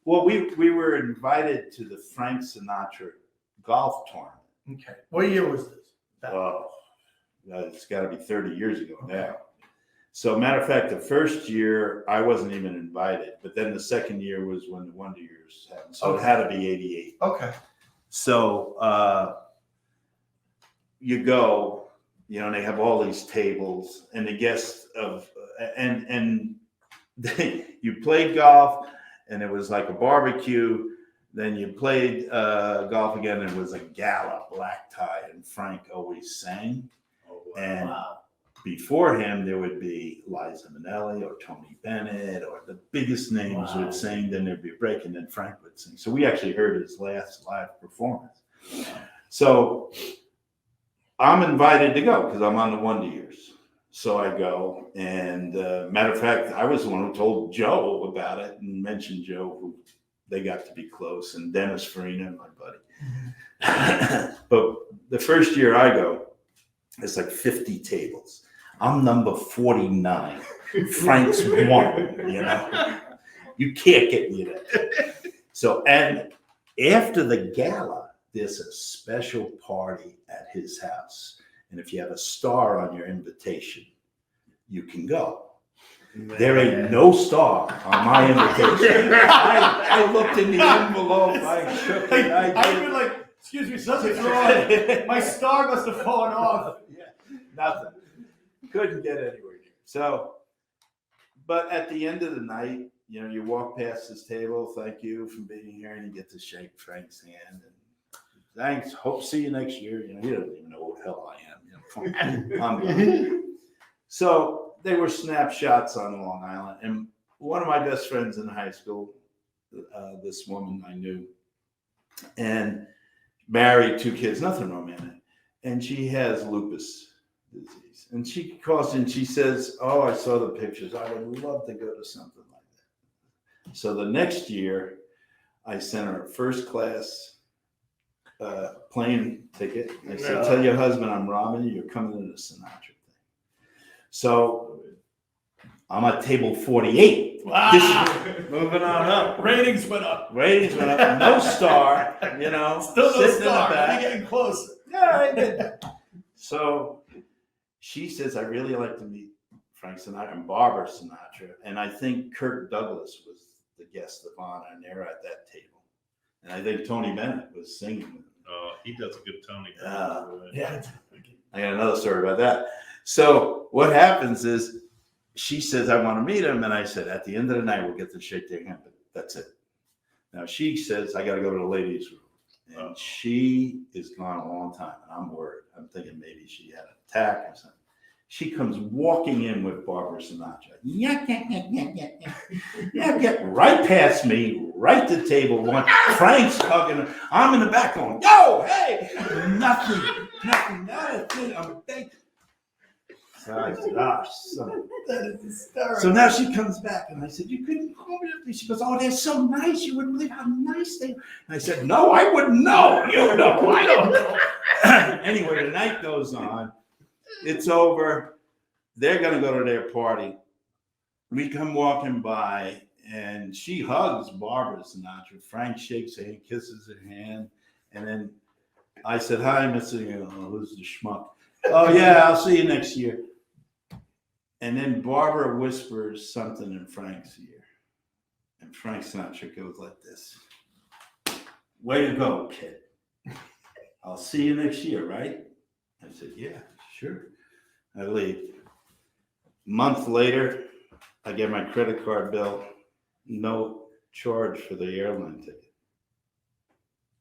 Well, we were invited to the Frank Sinatra golf tournament. Okay. What year was this? Oh, it's got to be 30 years ago now. So, matter of fact, the first year I wasn't even invited, but then the second year was when the Wonder Years happened. So it had to be 88. Okay. So you go, you know, and they have all these tables, and the guests of and you played golf, and it was like a barbecue. Then you played golf again, and it was a gala, black tie, and Frank always sang. Oh, wow. And wow. Before him, there would be Liza Minnelli or Tony Bennett, or the biggest names would sing. Then there'd be a break, and then Frank would sing. So we actually heard his last live performance. So I'm invited to go because I'm on the Wonder Years. So I go, and matter of fact, I was the one who told Joe about it and mentioned Joe, who they got to be close, and Dennis Farina, my buddy. But the first year I go, it's like 50 tables. I'm number 49. Frank's one, you know. You can't get me there. So, and after the gala, there's a special party at his house. And if you have a star on your invitation, you can go. Man. There ain't no star on my invitation. I looked in the envelope, I shook it. I've been like, excuse me, something's wrong. My star must have fallen off. Yeah, nothing. Couldn't get anywhere. So, but at the end of the night, you know, you walk past this table, thank you for being here, and you get to shake Frank's hand. And thanks, hope to see you next year. You know, he doesn't even know what the hell I am. You know, I'm gone. So they were snapshots on Long Island. And one of my best friends in high school, this woman I knew, and married, 2 kids, nothing romantic. And she has lupus disease. And she calls and she says, oh, I saw the pictures. I would love to go to something like that. So the next year, I sent her a first class plane ticket. I said, tell your husband I'm robbing you. You're coming to the Sinatra thing. So I'm at table 48. Wow. Moving on up. Ratings went up. No star, you know. Still no star. You're getting closer. Yeah, I did. So she says, I really like to meet Frank Sinatra and Barbara Sinatra. And I think Kirk Douglas was the guest of honor, and they're at that table. And I think Tony Bennett was singing with him. Oh, he does a good Tony. Yeah. I got another story about that. So what happens is she says, I want to meet him. And I said, at the end of the night, we'll get to shake their hand, but that's it. Now she says, I got to go to the ladies' room. And she is gone a long time, and I'm worried. I'm thinking maybe she had an attack or something. She comes walking in with Barbara Sinatra. Yeah, right past me, right to the table. Frank's hugging her. I'm in the back going, yo, hey, nothing, not a thing. I'm thinking. So I said, that is hysterical. So now she comes back, and I said, you couldn't call me. She goes, oh, they're so nice. You wouldn't believe how nice they are. And I said, no, I wouldn't know. You know, I don't know. Anyway, the night goes on. It's over. They're going to go to their party. We come walking by, and she hugs Barbara Sinatra. Frank shakes her hand, kisses her hand. And then I said, hi, Mr. Who's the schmuck? Oh, yeah, I'll see you next year. And then Barbara whispers something in Frank's ear. And Frank Sinatra goes like this. Way to go, kid. I'll see you next year, right? I said, yeah, sure. I leave. A month later, I get my credit card bill. No charge for the airline ticket.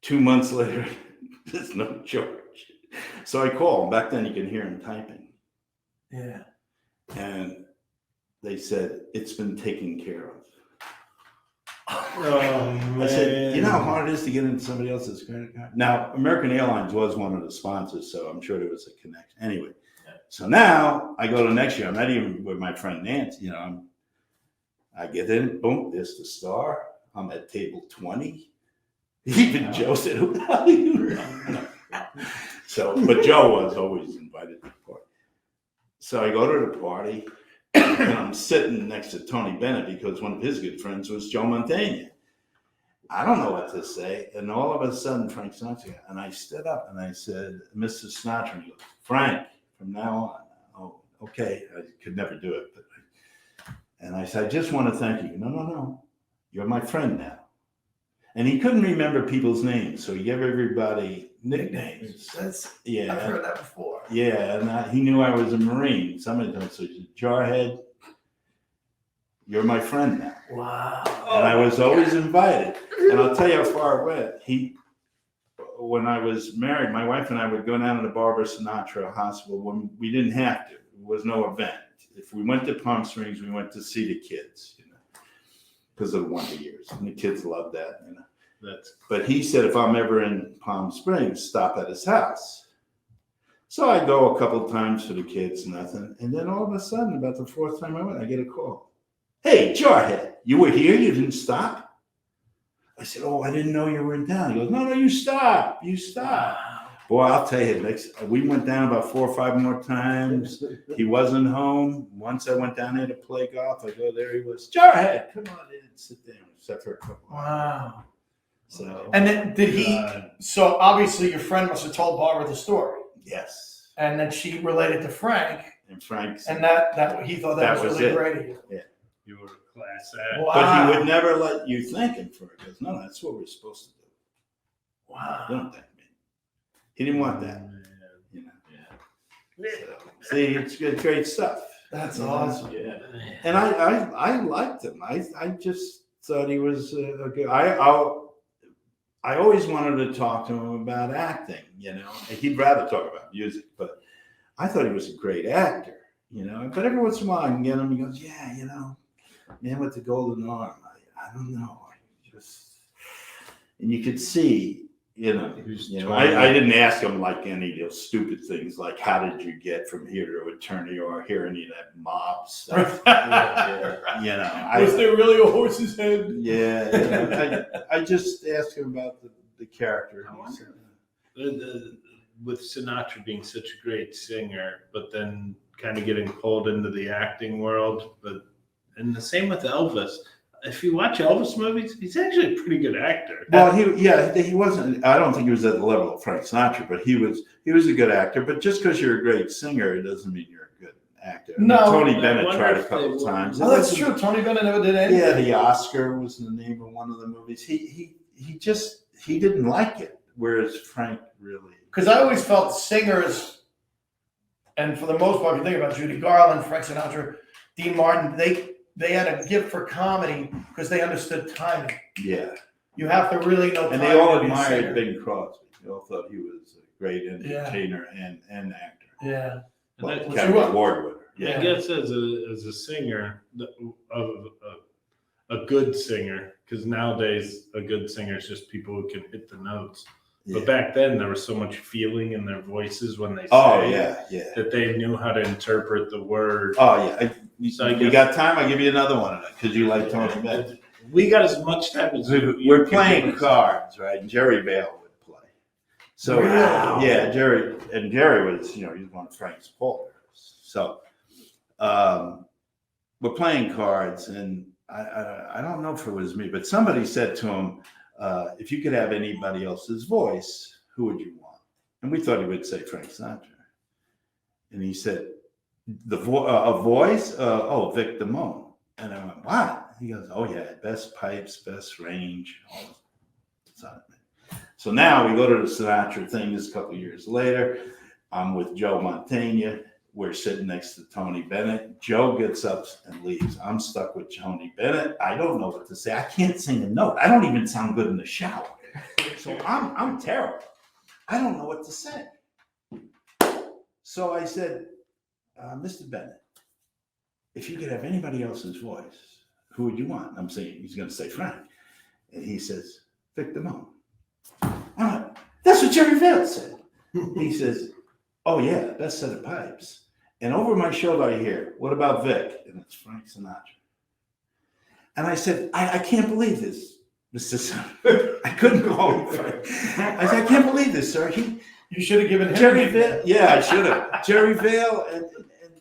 2 months later, there's no charge. So I call him. Back then, you can hear him typing. Yeah. And they said, it's been taken care of. Oh, man. I said, you know how hard it is to get into somebody else's credit card? Now, American Airlines was one of the sponsors, so I'm sure there was a connection. Anyway, so now I go to next year. I'm not even with my friend Nancy. You know, I get in, boom, there's the star. I'm at table 20. Even Joe said, who the hell are you? So, but Joe was always invited to the party. So I go to the party, and I'm sitting next to Tony Bennett because one of his good friends was Joe Mantegna. I don't know what to say. And all of a sudden, Frank Sinatra, and I stood up and I said, Mr. Sinatra, and he goes, Frank, from now on. Oh, okay. I could never do it. And I said, I just want to thank you. No. You're my friend now. And he couldn't remember people's names, so he gave everybody nicknames. I've Yeah. heard that before. Yeah, and he knew I was a Marine. Somebody told me, so he said, Jarhead, you're my friend now. Wow. And I was always invited. And I'll tell you how far it went. When I was married, my wife and I would go down to the Barbara Sinatra Hospital when we didn't have to. It was no event. If we went to Palm Springs, we went to see the kids, because of the Wonder Years. And the kids loved that, But he said, if I'm ever in Palm Springs, stop at his house. So I go a couple of times for the kids, nothing. And then all of a sudden, about the fourth time I went, I get a call. Hey, Jarhead, you were here? You didn't stop? I said, oh, I didn't know you were in town. He goes, no, you stop. You stop. Boy, I'll tell you, we went down about 4 or 5 more times. He wasn't home. Once I went down there to play golf. I go there, he was, Jarhead, come on in, sit down. Except for a couple. Wow. So. And then did he, so obviously your friend must have told Barbara the story. Yes. And then she related to Frank. And Frank. And that he thought that was really great of you. Yeah. You were a class act. Wow. But he would never let you thank him for it. He goes, no, that's what we're supposed to do. Wow. Don't thank me. He didn't want that. So, see, it's good, great stuff. That's awesome. Yeah. And I liked him. I just thought he was a good. I always wanted to talk to him about acting. He'd rather talk about music, but I thought he was a great actor. But every once in a while I can get him. He goes, yeah, Man with the Golden Arm. I don't know. And you could see. I didn't ask him like any of those stupid things like how did you get from here to attorney or hear any of that mob stuff. Was there really a horse's head? Yeah. I just asked him about the character. With Sinatra being such a great singer, but then kind of getting pulled into the acting world, and the same with Elvis. If you watch Elvis movies, he's actually a pretty good actor. Well, he wasn't. I don't think he was at the level of Frank Sinatra, but he was a good actor. But just because you're a great singer, it doesn't mean you're a good actor. No, Tony Bennett tried a couple of times. Oh, that's true. Tony Bennett never did anything. Yeah, the Oscar was the name of one of the movies. He didn't like it, whereas Frank really. Because I always felt singers, and for the most part, if you think about Judy Garland, Frank Sinatra, Dean Martin, they had a gift for comedy because they understood timing. Yeah. You have to really know. And they all admired Bing Crosby. They all thought he was a great entertainer and actor. Yeah. Well, Academy Award winner. Yeah. I guess as a singer, a good singer, because nowadays a good singer is just people who can hit the notes. Yeah. But back then there was so much feeling in their voices when they sang that they knew how to interpret the word. Oh yeah. You got time? I'll give you another one because you like Tony Bennett. We got as much time as we're playing cards, right? And Jerry Vale would play. So yeah, Jerry was, he's one of Frank's partners. So we're playing cards, and I don't know if it was me, but somebody said to him, if you could have anybody else's voice, who would you want? And we thought he would say Frank Sinatra. And he said, a voice? Vic Damone. And I went, what? He goes, oh yeah, best pipes, best range. So now we go to the Sinatra thing. This a couple of years later. I'm with Joe Mantegna. We're sitting next to Tony Bennett. Joe gets up and leaves. I'm stuck with Tony Bennett. I don't know what to say. I can't sing a note. I don't even sound good in the shower. So I'm terrible. I don't know what to say. So I said, Mr. Bennett, if you could have anybody else's voice, who would you want? I'm saying, he's going to say Frank. And he says, Vic Damone. That's what Jerry Vale said. He says, oh yeah, best set of pipes. And over my shoulder I hear, what about Vic? And it's Frank Sinatra. And I said, I can't believe this, Mr. Sinatra. I couldn't call him Frank. I said, I can't believe this, sir. You should have given him Jerry Vale. Yeah, I should have. Jerry Vale and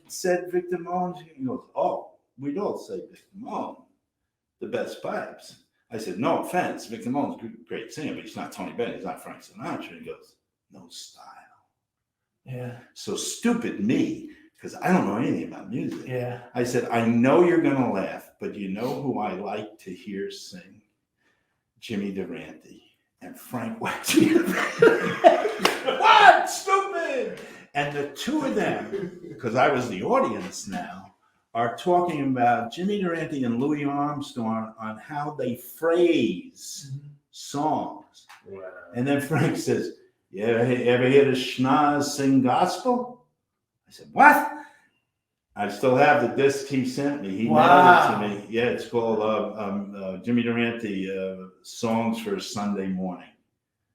said Vic Damone. He goes, oh, we'd all say Vic Damone, the best pipes. I said, no offense, Vic Damone's a great singer, but he's not Tony Bennett, he's not Frank Sinatra. And he goes, no style. Yeah. So stupid me, because I don't know anything about music. Yeah. I said, I know you're going to laugh, but you know who I like to hear sing? Jimmy Durante and Frank Waxman. What? Stupid! And the two of them, because I was the audience now, are talking about Jimmy Durante and Louis Armstrong on how they phrase songs. Wow. And then Frank says, you ever hear the schnoz sing gospel? I said, what? I still have the disc he sent me. He mailed it to me. Yeah, it's called Jimmy Durante Songs for Sunday Morning.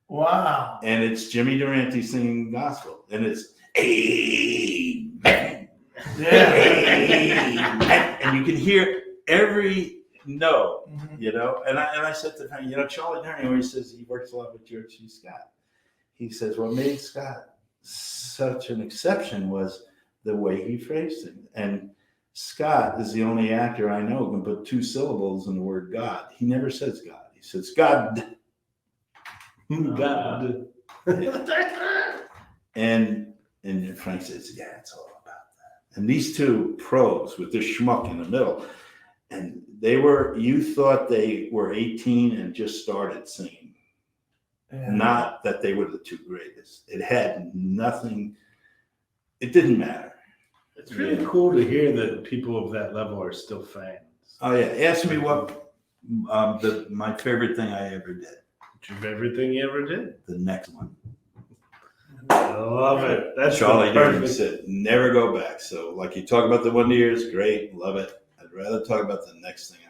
Wow. And it's Jimmy Durante singing gospel. And it's amen. Yeah. Amen. And you can hear every note, you know. And I said to him, you know, Charlie Herring always says he works a lot with George C. Scott. He says what made Scott such an exception was the way he phrased it. And Scott is the only actor I know who can put two syllables in the word God. He never says God. He says God. God. And Frank says, yeah, it's all about that. And these two pros with this schmuck in the middle, and you thought they were 18 and just started singing. Yeah. Not that they were the two greatest. It had nothing, it didn't matter. It's really cool to hear that people of that level are still fans. Oh yeah, ask me what my favorite thing I ever did. What's your favorite thing you ever did? The next one. I love it. That's Charlie Durante said, never go back. So like you talk about the one years, great, love it. I'd rather talk about the next thing